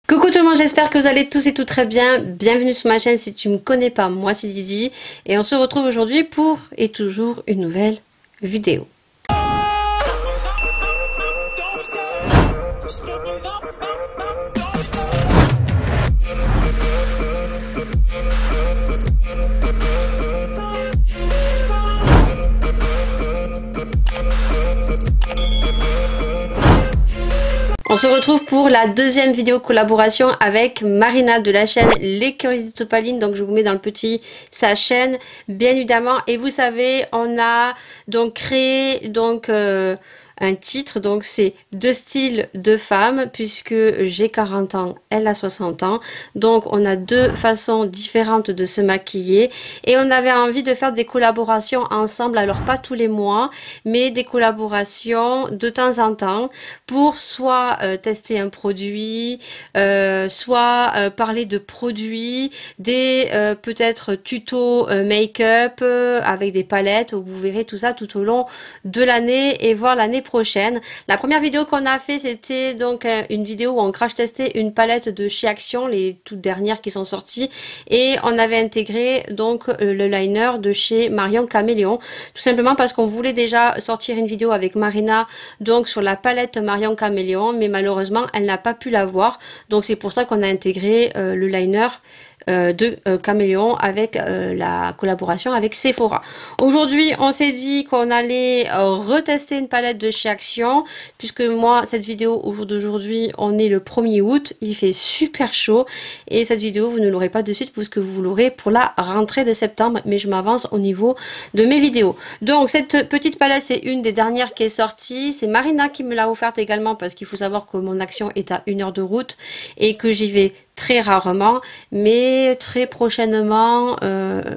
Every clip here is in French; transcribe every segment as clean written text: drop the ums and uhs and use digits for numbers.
Coucou tout le monde, j'espère que vous allez tous et toutes très bien. Bienvenue sur ma chaîne si tu ne me connais pas, moi c'est Didi. Et on se retrouve aujourd'hui pour et toujours une nouvelle vidéo. On se retrouve pour la deuxième vidéo collaboration avec Marina de la chaîne Les Curiosités Topaline. Donc je vous mets dans le petit sa chaîne bien évidemment. Et vous savez, on a donc créé un titre, donc c'est Deux styles de femmes, puisque j'ai 40 ans, elle a 60 ans. Donc on a deux façons différentes de se maquiller et on avait envie de faire des collaborations ensemble, alors pas tous les mois, mais des collaborations de temps en temps pour soit tester un produit, soit parler de produits, des peut-être tutos make-up avec des palettes. Vous verrez tout ça tout au long de l'année et voir l'année prochaine. La première vidéo qu'on a fait, c'était donc une vidéo où on crash testait une palette de chez Action, les toutes dernières qui sont sorties, et on avait intégré donc le liner de chez Marion Caméléon, tout simplement parce qu'on voulait déjà sortir une vidéo avec Marina donc sur la palette Marion Caméléon, mais malheureusement elle n'a pas pu la voir, donc c'est pour ça qu'on a intégré le liner de Caméléon avec la collaboration avec Sephora. Aujourd'hui on s'est dit qu'on allait retester une palette de chez Action, puisque moi cette vidéo au jour d'aujourd'hui on est le 1er août, il fait super chaud et cette vidéo vous ne l'aurez pas de suite puisque vous l'aurez pour la rentrée de septembre, mais je m'avance au niveau de mes vidéos. Donc cette petite palette c'est une des dernières qui est sortie, c'est Marina qui me l'a offerte également parce qu'il faut savoir que mon Action est à 1 heure de route et que j'y vais très rarement, mais très prochainement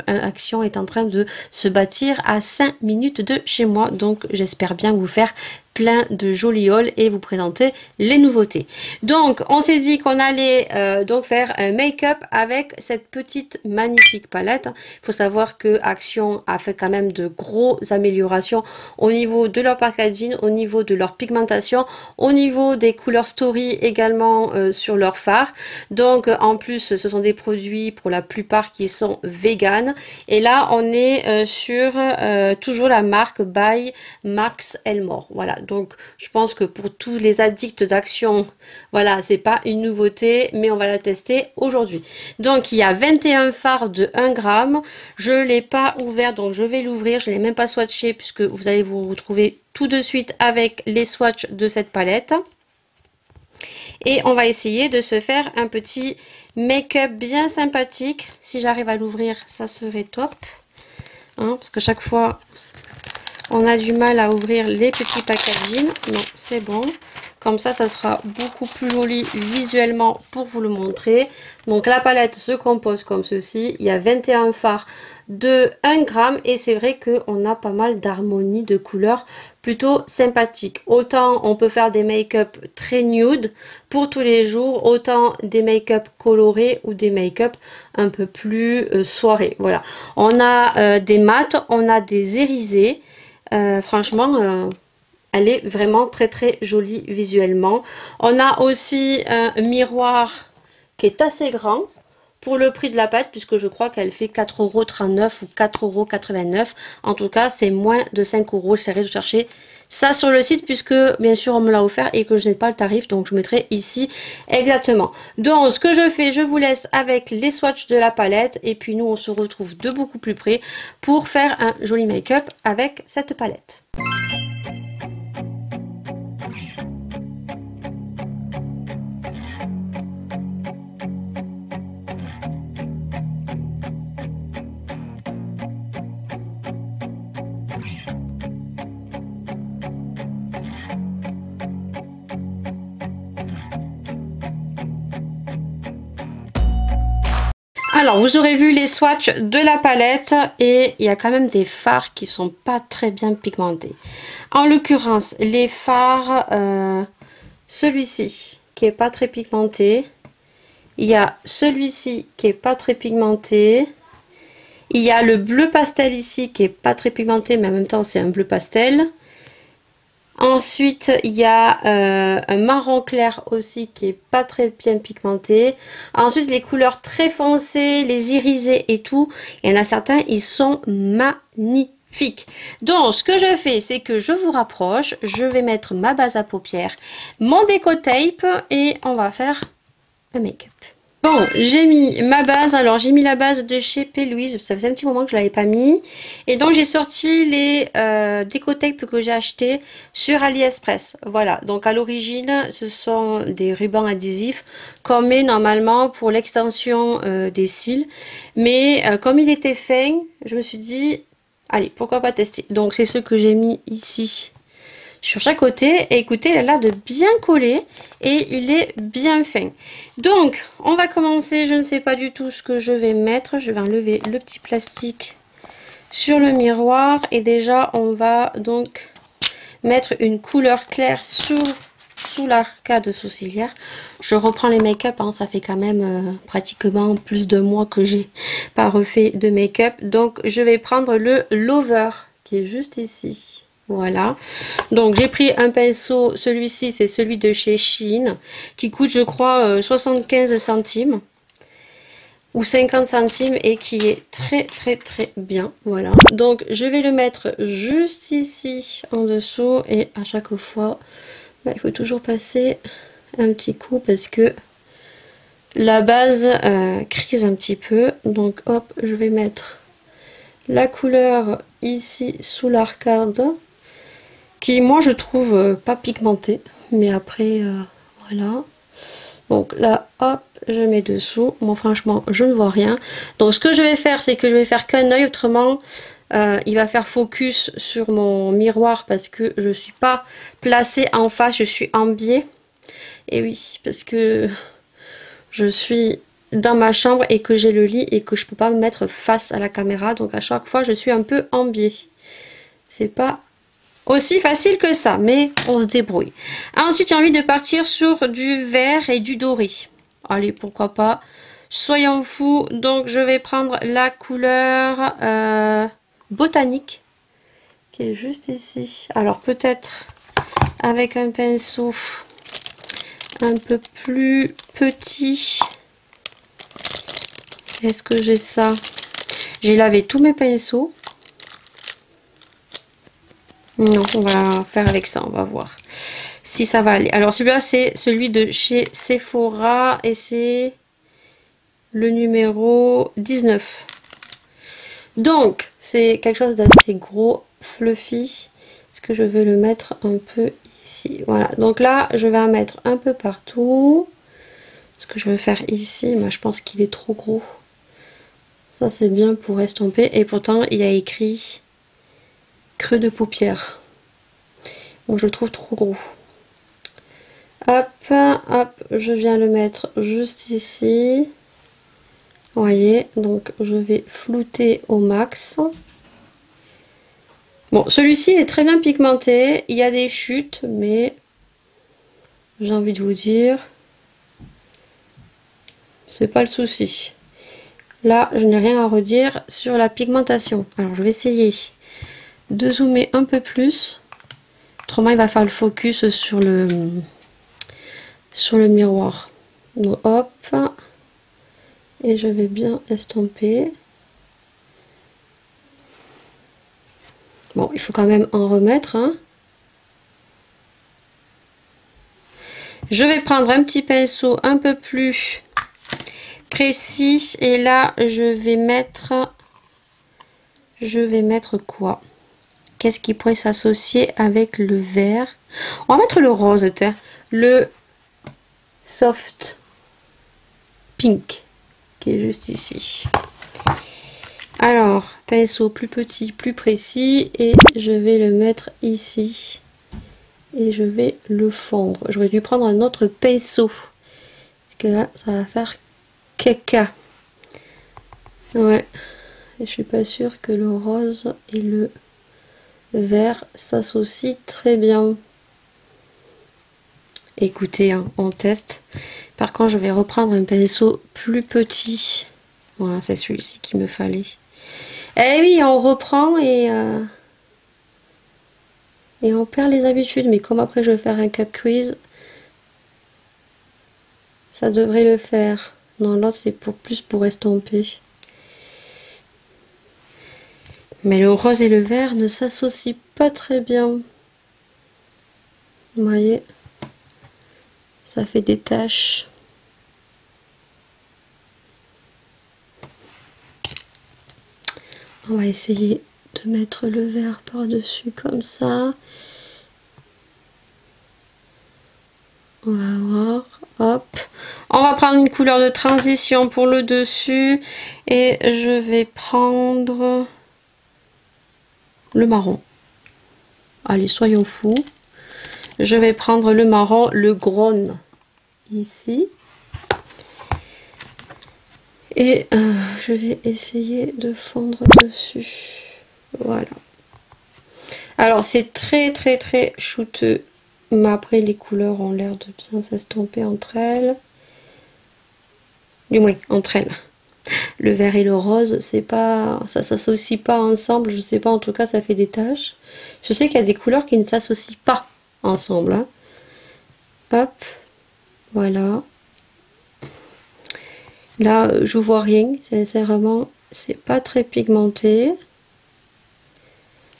Action est en train de se bâtir à 5 minutes de chez moi, donc j'espère bien vous faire plein de jolis hauls et vous présenter les nouveautés. Donc on s'est dit qu'on allait donc faire un make-up avec cette petite magnifique palette. Il faut savoir que Action a fait quand même de grosses améliorations au niveau de leur packaging, au niveau de leur pigmentation, au niveau des couleurs story également sur leur fard. Donc en plus ce sont des produits pour la plupart qui sont vegan, et là on est sur toujours la marque by Max Elmore. Voilà, donc je pense que pour tous les addicts d'Action, voilà, c'est pas une nouveauté, mais on va la tester aujourd'hui. Donc il y a 21 fards de 1 gramme, je l'ai pas ouvert donc je vais l'ouvrir, je l'ai même pas swatché puisque vous allez vous retrouver tout de suite avec les swatchs de cette palette. Et on va essayer de se faire un petit make-up bien sympathique. Si j'arrive à l'ouvrir, ça serait top. Hein, parce que chaque fois, on a du mal à ouvrir les petits packaging. Non, c'est bon. Comme ça sera beaucoup plus joli visuellement pour vous le montrer. Donc la palette se compose comme ceci. Il y a 21 fards de 1 gramme et c'est vrai qu'on a pas mal d'harmonie de couleurs plutôt sympathiques. Autant on peut faire des make-up très nude pour tous les jours, autant des make-up colorés ou des make-up un peu plus soirée. Voilà, on a des mats, on a des irisés. Franchement elle est vraiment très très jolie visuellement. On a aussi un miroir qui est assez grand pour le prix de la palette, puisque je crois qu'elle fait 4,39 € ou 4,89 €. En tout cas, c'est moins de 5 €. J'essaierai de chercher ça sur le site, puisque bien sûr on me l'a offert et que je n'ai pas le tarif, donc je mettrai ici exactement. Donc ce que je fais, je vous laisse avec les swatchs de la palette et puis nous on se retrouve de beaucoup plus près pour faire un joli make-up avec cette palette. Alors vous aurez vu les swatchs de la palette et il y a quand même des fards qui sont pas très bien pigmentés. En l'occurrence les fards, celui-ci qui est pas très pigmenté, il y a celui-ci qui est pas très pigmenté, il y a le bleu pastel ici qui est pas très pigmenté mais en même temps c'est un bleu pastel. Ensuite, il y a un marron clair aussi qui est pas très bien pigmenté. Ensuite, les couleurs très foncées, les irisés et tout. Il y en a certains, ils sont magnifiques. Donc, ce que je fais, c'est que je vous rapproche. Je vais mettre ma base à paupières, mon déco tape et on va faire un make-up. Bon, j'ai mis ma base. Alors, j'ai mis la base de chez P. Louise. Ça faisait un petit moment que je ne l'avais pas mis. Et donc, j'ai sorti les déco-tapes que j'ai achetés sur AliExpress. Voilà. Donc, à l'origine, ce sont des rubans adhésifs qu'on met normalement pour l'extension des cils. Mais comme il était fin, je me suis dit, allez, pourquoi pas tester. Donc, c'est ce que j'ai mis ici sur chaque côté. Et écoutez, il a l'air de bien coller et il est bien fin. Donc, on va commencer. Je ne sais pas du tout ce que je vais mettre. Je vais enlever le petit plastique sur le miroir. Et déjà, on va donc mettre une couleur claire sous l'arcade sourcilière. Je reprends les make-up. Hein, ça fait quand même pratiquement plus de mois que j'ai pas refait de make-up. Donc, je vais prendre le Lover qui est juste ici. Voilà, donc j'ai pris un pinceau, celui-ci c'est celui de chez Shein, qui coûte je crois 75 centimes ou 50 centimes et qui est très bien. Voilà, donc je vais le mettre juste ici en dessous et à chaque fois, il faut toujours passer un petit coup parce que la base crise un petit peu. Donc hop, je vais mettre la couleur ici sous l'arcade. Qui moi je trouve pas pigmenté, mais après voilà. Donc là hop, je mets dessous. Bon franchement je ne vois rien. Donc ce que je vais faire, c'est que je vais faire qu'un œil, autrement il va faire focus sur mon miroir parce que je suis pas placée en face, je suis en biais. Et oui, parce que je suis dans ma chambre et que j'ai le lit et que je peux pas me mettre face à la caméra, donc à chaque fois je suis un peu en biais. C'est pas aussi facile que ça, mais on se débrouille. Ensuite, j'ai envie de partir sur du vert et du doré. Allez, pourquoi pas. Soyons fous. Donc, je vais prendre la couleur botanique, qui est juste ici. Alors, peut-être avec un pinceau un peu plus petit. Est-ce que j'ai ça? J'ai lavé tous mes pinceaux. Non, on va faire avec ça, on va voir si ça va aller. Alors celui-là, c'est celui de chez Sephora et c'est le numéro 19. Donc, c'est quelque chose d'assez gros, fluffy. Est-ce que je vais le mettre un peu ici? Voilà, donc là, je vais en mettre un peu partout. Ce que je vais faire ici, moi je pense qu'il est trop gros. Ça, c'est bien pour estomper. Et pourtant, il y a écrit creux de paupières. Bon, je le trouve trop gros. Hop, hop, je viens le mettre juste ici. Vous voyez, donc je vais flouter au max. Bon, celui-ci est très bien pigmenté. Il y a des chutes, mais j'ai envie de vous dire, c'est pas le souci. Là, je n'ai rien à redire sur la pigmentation. Alors, je vais essayer de zoomer un peu plus. Autrement, il va faire le focus sur le miroir. Donc, hop. Et je vais bien estomper. Bon, il faut quand même en remettre. Hein. Je vais prendre un petit pinceau un peu plus précis. Et là, je vais mettre quoi? Qu'est-ce qui pourrait s'associer avec le vert? On va mettre le rose, le soft pink qui est juste ici. Alors, pinceau plus petit, plus précis et je vais le mettre ici et je vais le fondre. J'aurais dû prendre un autre pinceau parce que là, ça va faire caca. Ouais, et je suis pas sûre que le rose et le vert s'associe très bien. Écoutez, hein, on teste. Par contre, je vais reprendre un pinceau plus petit. Voilà, c'est celui-ci qu'il me fallait. Eh oui, on reprend et Et on perd les habitudes, mais comme après je vais faire un cap crease, ça devrait le faire. Non, l'autre c'est pour plus pour estomper. Mais le rose et le vert ne s'associent pas très bien. Vous voyez, ça fait des taches. On va essayer de mettre le vert par-dessus comme ça. On va voir, hop. On va prendre une couleur de transition pour le dessus et je vais prendre le marron. Allez, soyons fous. Je vais prendre le marron, le Grown, ici. Et je vais essayer de fondre dessus. Voilà. Alors, c'est très shooteux. Mais après, les couleurs ont l'air de bien s'estomper entre elles. Du moins, entre elles. Le vert et le rose, c'est pas, ça s'associe pas ensemble. Je sais pas, en tout cas, ça fait des taches. Je sais qu'il y a des couleurs qui ne s'associent pas ensemble. Hein. Hop, voilà. Là, je vois rien. Sincèrement, c'est pas très pigmenté.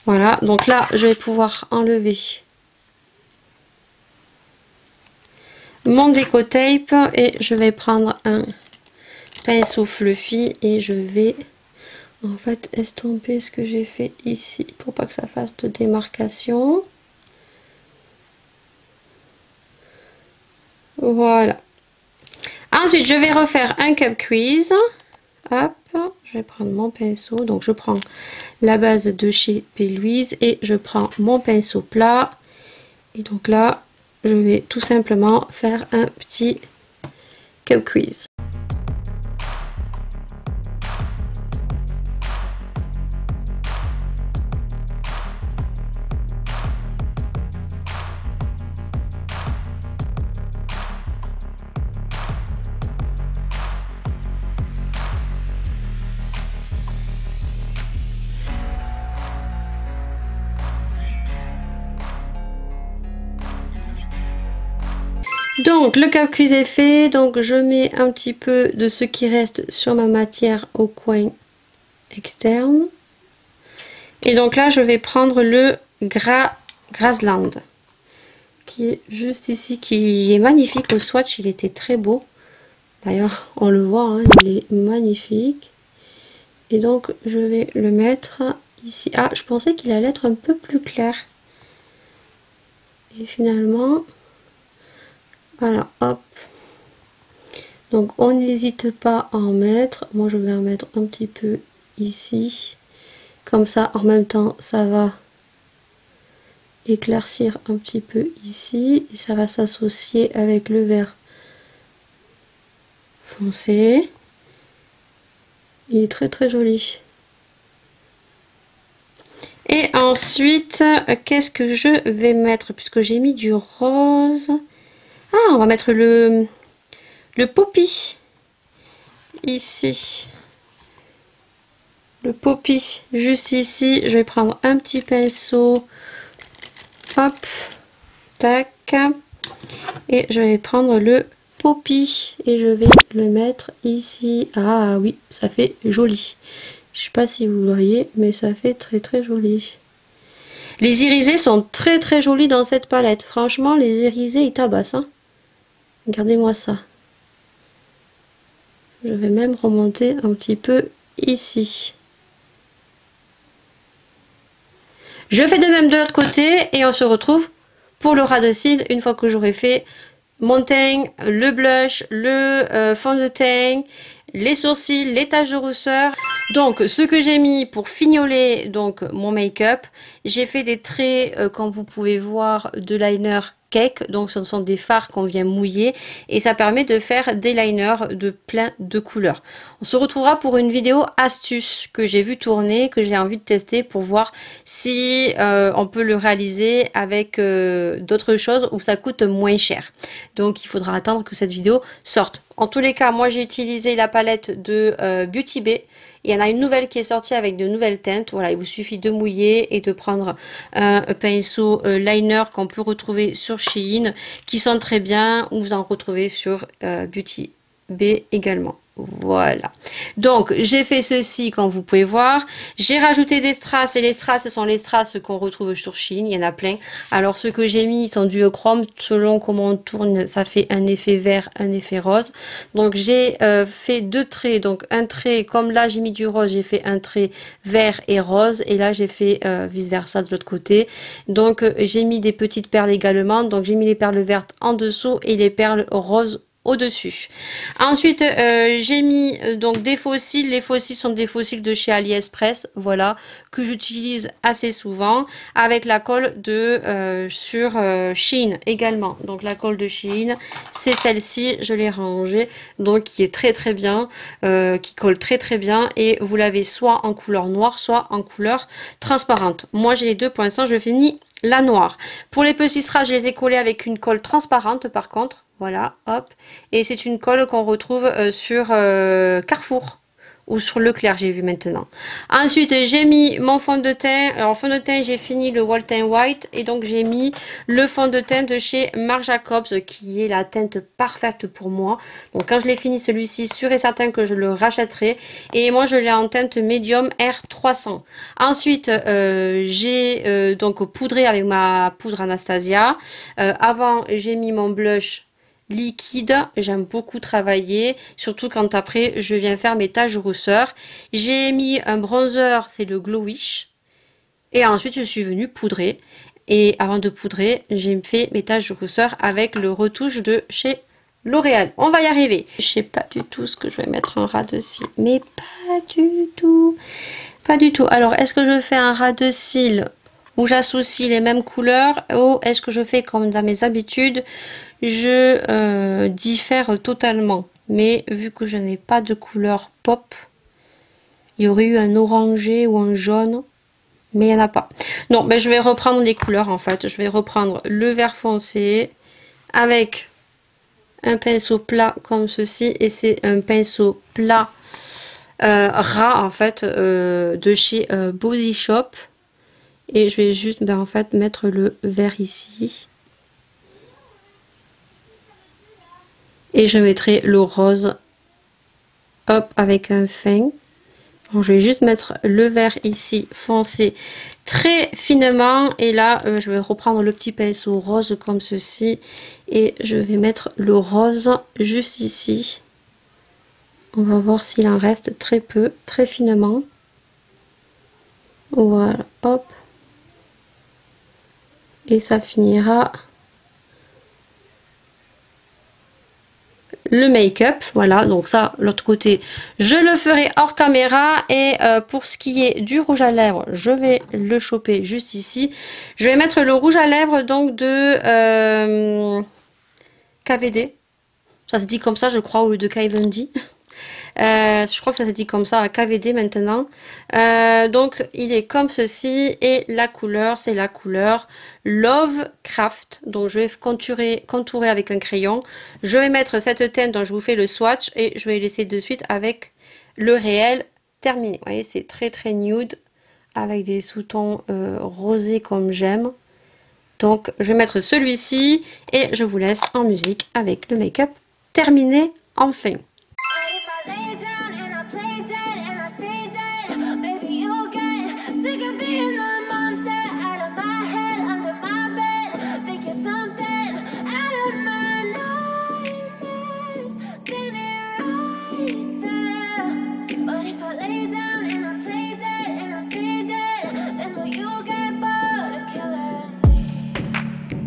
Voilà, donc là, je vais pouvoir enlever mon déco tape et je vais prendre un pinceau fluffy et je vais en fait estomper ce que j'ai fait ici pour pas que ça fasse de démarcation. Voilà. Ensuite, je vais refaire un cup crease. Hop, je vais prendre mon pinceau. Donc, je prends la base de chez P. Louise et je prends mon pinceau plat. Et donc là, je vais tout simplement faire un petit cup crease. Donc le cap crease est fait, donc je mets un petit peu de ce qui reste sur ma matière au coin externe. Et donc là je vais prendre le Grassland qui est juste ici, qui est magnifique. Au swatch il était très beau. D'ailleurs on le voit, hein, il est magnifique. Et donc je vais le mettre ici. Ah, je pensais qu'il allait être un peu plus clair. Et finalement... Voilà, hop. Donc on n'hésite pas à en mettre. Moi je vais en mettre un petit peu ici. Comme ça, en même temps, ça va éclaircir un petit peu ici. Et ça va s'associer avec le vert foncé. Il est très joli. Et ensuite, qu'est-ce que je vais mettre? Puisque j'ai mis du rose... Ah, on va mettre le poppy ici. Le poppy juste ici. Je vais prendre un petit pinceau. Hop, tac. Et je vais prendre le poppy et je vais le mettre ici. Ah oui, ça fait joli. Je sais pas si vous voyez, mais ça fait très joli. Les irisés sont très jolis dans cette palette. Franchement, les irisés, ils tabassent. Hein. Regardez-moi ça. Je vais même remonter un petit peu ici. Je fais de même de l'autre côté et on se retrouve pour le ras de cils une fois que j'aurai fait mon teint, le blush, le fond de teint, les sourcils, les taches de rousseur. Donc ce que j'ai mis pour fignoler donc mon make-up, j'ai fait des traits comme vous pouvez voir de liner cake, donc ce sont des fards qu'on vient mouiller et ça permet de faire des liners de plein de couleurs. On se retrouvera pour une vidéo astuce que j'ai vu tourner, que j'ai envie de tester pour voir si on peut le réaliser avec d'autres choses où ça coûte moins cher. Donc il faudra attendre que cette vidéo sorte. En tous les cas, moi j'ai utilisé la palette de Beauty Bay. Il y en a une nouvelle qui est sortie avec de nouvelles teintes. Voilà, il vous suffit de mouiller et de prendre un pinceau liner qu'on peut retrouver sur Shein, qui sont très bien, ou vous en retrouvez sur Beauty Bay également. Voilà, donc j'ai fait ceci comme vous pouvez voir. J'ai rajouté des strass et les strass, ce sont les strass qu'on retrouve sur Shein, il y en a plein. Alors ceux que j'ai mis sont du chrome, selon comment on tourne ça fait un effet vert, un effet rose. Donc j'ai fait deux traits, donc un trait comme là j'ai mis du rose, j'ai fait un trait vert et rose, et là j'ai fait vice versa de l'autre côté. Donc j'ai mis des petites perles également, donc j'ai mis les perles vertes en dessous et les perles roses au-dessus. Ensuite, j'ai mis donc des faux cils. Les faux cils sont des faux cils de chez AliExpress, voilà, que j'utilise assez souvent avec la colle de sur Shein également. Donc la colle de Shein, c'est celle-ci, je l'ai rangée, donc qui est très très bien, qui colle très très bien, et vous l'avez soit en couleur noire, soit en couleur transparente. Moi j'ai les deux pour l'instant, je finis la noire. Pour les petits strass, je les ai collés avec une colle transparente par contre. Voilà, hop. Et c'est une colle qu'on retrouve sur Carrefour ou sur Leclerc, j'ai vu maintenant. Ensuite, j'ai mis mon fond de teint. Alors, fond de teint, j'ai fini le Walton White. Et donc, j'ai mis le fond de teint de chez Marc Jacobs, qui est la teinte parfaite pour moi. Donc, quand je l'ai fini, celui-ci, sûr et certain que je le rachèterai. Et moi, je l'ai en teinte médium R300. Ensuite, j'ai donc poudré avec ma poudre Anastasia. Avant, j'ai mis mon blush liquide, j'aime beaucoup travailler, surtout quand après je viens faire mes taches de rousseur. J'ai mis un bronzer, c'est le Glowish, et ensuite je suis venue poudrer, et avant de poudrer j'ai fait mes taches de rousseur avec le retouche de chez L'Oréal. On va y arriver. Je sais pas du tout ce que je vais mettre en ras de cils, mais pas du tout, pas du tout. Alors est-ce que je fais un ras de cils où j'associe les mêmes couleurs, ou est-ce que je fais comme dans mes habitudes, je diffère totalement? Mais vu que je n'ai pas de couleur pop, il y aurait eu un orangé ou un jaune, mais il n'y en a pas. Non, ben je vais reprendre les couleurs en fait. Je vais reprendre le vert foncé avec un pinceau plat comme ceci, et c'est un pinceau plat ras en fait de chez Body Shop. Et je vais juste en fait mettre le vert ici. Et je mettrai le rose, hop, avec un fin. Donc, je vais juste mettre le vert ici foncé très finement. Et là, je vais reprendre le petit pinceau rose comme ceci. Et je vais mettre le rose juste ici. On va voir s'il en reste très peu, très finement. Voilà, hop. Et ça finira le make-up. Voilà, donc ça, l'autre côté, je le ferai hors caméra. Et pour ce qui est du rouge à lèvres, je vais le choper juste ici. Je vais mettre le rouge à lèvres donc de KVD. Ça se dit comme ça, je crois, au lieu de K-Vendi. Je crois que ça se dit comme ça à KVD maintenant. Donc il est comme ceci, et la couleur c'est la couleur Love Craft. Donc je vais contourer avec un crayon. Je vais mettre cette teinte dont je vous fais le swatch, et je vais laisser de suite avec le réel terminé. Vous voyez, c'est très très nude avec des sous-tons rosés comme j'aime. Donc je vais mettre celui-ci et je vous laisse en musique avec le make-up terminé enfin.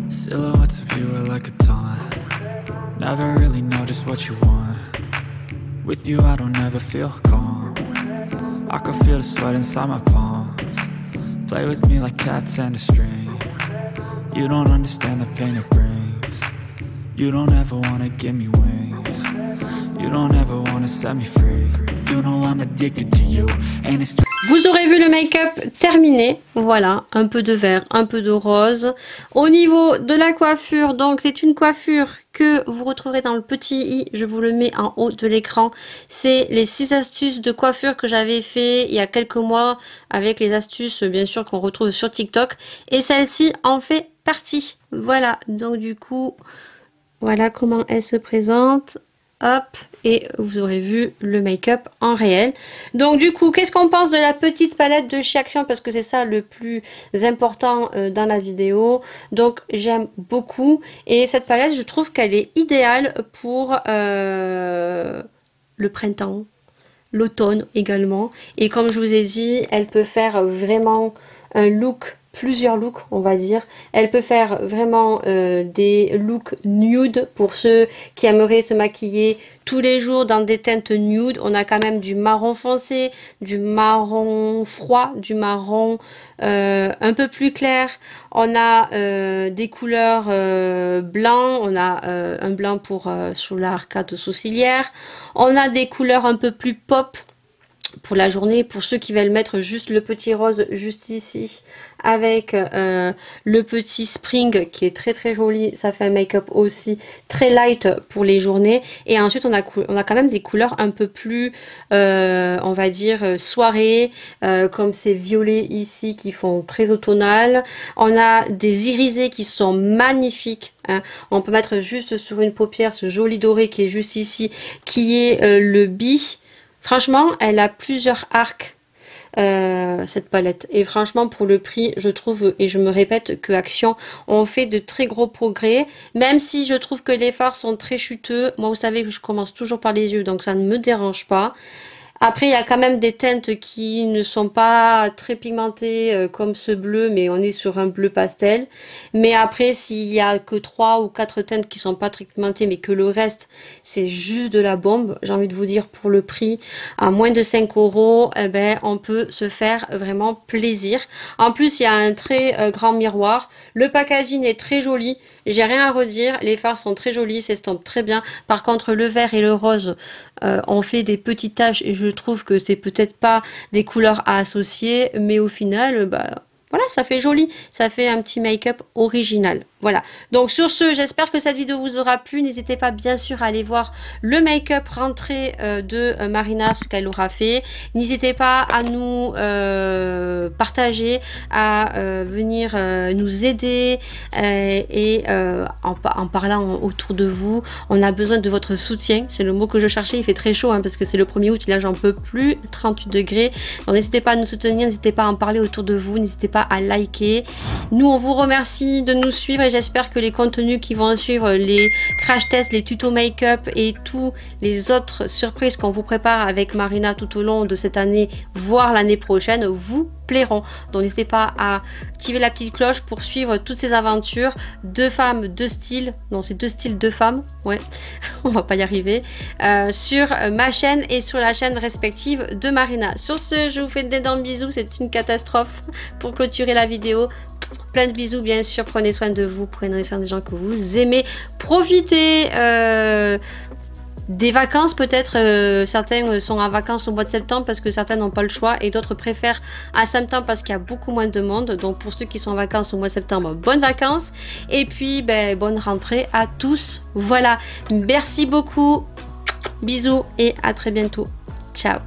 Silhouettes of you are like a taunt. Never really know just what you want. With you I don't ever feel calm. I can feel the sweat inside my palms. Play with me like cats and a string. You don't understand the pain it brings. You don't ever wanna give me wings. You don't ever wanna set me free. You know I'm addicted to you, and it's Vous aurez vu le make-up terminé, voilà, un peu de vert, un peu de rose. Au niveau de la coiffure, donc c'est une coiffure que vous retrouverez dans le petit i, je vous le mets en haut de l'écran. C'est les 6 astuces de coiffure que j'avais fait il y a quelques mois avec les astuces bien sûr qu'on retrouve sur TikTok. Et celle-ci en fait partie. Voilà, donc du coup, voilà comment elle se présente. Hop, et vous aurez vu le make-up en réel. Donc du coup, qu'est-ce qu'on pense de la petite palette de chez Action? Parce que c'est ça le plus important dans la vidéo. Donc j'aime beaucoup. Et cette palette, je trouve qu'elle est idéale pour le printemps, l'automne également. Et comme je vous ai dit, elle peut faire vraiment un look, plusieurs looks on va dire. Elle peut faire vraiment des looks nude pour ceux qui aimeraient se maquiller tous les jours dans des teintes nude. On a quand même du marron foncé, du marron froid, du marron un peu plus clair. On a des couleurs blancs, on a un blanc pour sous l'arcade sourcilière. On a des couleurs un peu plus pop pour la journée, pour ceux qui veulent mettre juste le petit rose juste ici avec le petit spring qui est très très joli. Ça fait un make-up aussi très light pour les journées. Et ensuite on a quand même des couleurs un peu plus on va dire soirée, comme ces violets ici qui font très automnal. On a des irisés qui sont magnifiques, hein. On peut mettre juste sur une paupière ce joli doré qui est juste ici, qui est le bi. Franchement, elle a plusieurs arcs, cette palette. Et franchement, pour le prix, je trouve, et je me répète, que Action ont fait de très gros progrès. Même si je trouve que les fards sont très chuteux. Moi, vous savez que je commence toujours par les yeux, donc ça ne me dérange pas. Après, il y a quand même des teintes qui ne sont pas très pigmentées comme ce bleu, mais on est sur un bleu pastel. Mais après, s'il y a que 3 ou 4 teintes qui sont pas très pigmentées, mais que le reste, c'est juste de la bombe, j'ai envie de vous dire, pour le prix, à moins de 5 €, eh ben, on peut se faire vraiment plaisir. En plus, il y a un très grand miroir. Le packaging est très joli. J'ai rien à redire, les fards sont très jolis, s'estampent très bien. Par contre, le vert et le rose ont fait des petites taches et je trouve que c'est peut-être pas des couleurs à associer, mais au final, bah voilà, ça fait joli, ça fait un petit make-up original. Voilà, donc sur ce, j'espère que cette vidéo vous aura plu. N'hésitez pas bien sûr à aller voir le make-up rentrée de Marina, ce qu'elle aura fait. N'hésitez pas à nous partager, à venir nous aider et en parlant autour de vous. On a besoin de votre soutien, c'est le mot que je cherchais. Il fait très chaud hein, parce que c'est le 1er août, là j'en peux plus, 38 degrés. Donc n'hésitez pas à nous soutenir, n'hésitez pas à en parler autour de vous, n'hésitez pas à liker. Nous on vous remercie de nous suivre et j'espère que les contenus qui vont suivre, les crash tests, les tutos make-up et tous les autres surprises qu'on vous prépare avec Marina tout au long de cette année, voire l'année prochaine, vous plairont. Donc n'hésitez pas à activer la petite cloche pour suivre toutes ces aventures. 2 femmes, 2 styles, non c'est 2 styles, 2 femmes, ouais, on va pas y arriver, sur ma chaîne et sur la chaîne respective de Marina. Sur ce, je vous fais d'énormes bisous, c'est une catastrophe pour cloturer la vidéo. Plein de bisous bien sûr, prenez soin de vous, prenez soin des gens que vous aimez, profitez des vacances peut-être, certains sont en vacances au mois de septembre parce que certains n'ont pas le choix et d'autres préfèrent à septembre parce qu'il y a beaucoup moins de monde. Donc pour ceux qui sont en vacances au mois de septembre, bonnes vacances et puis ben, bonne rentrée à tous. Voilà, merci beaucoup, bisous et à très bientôt, ciao.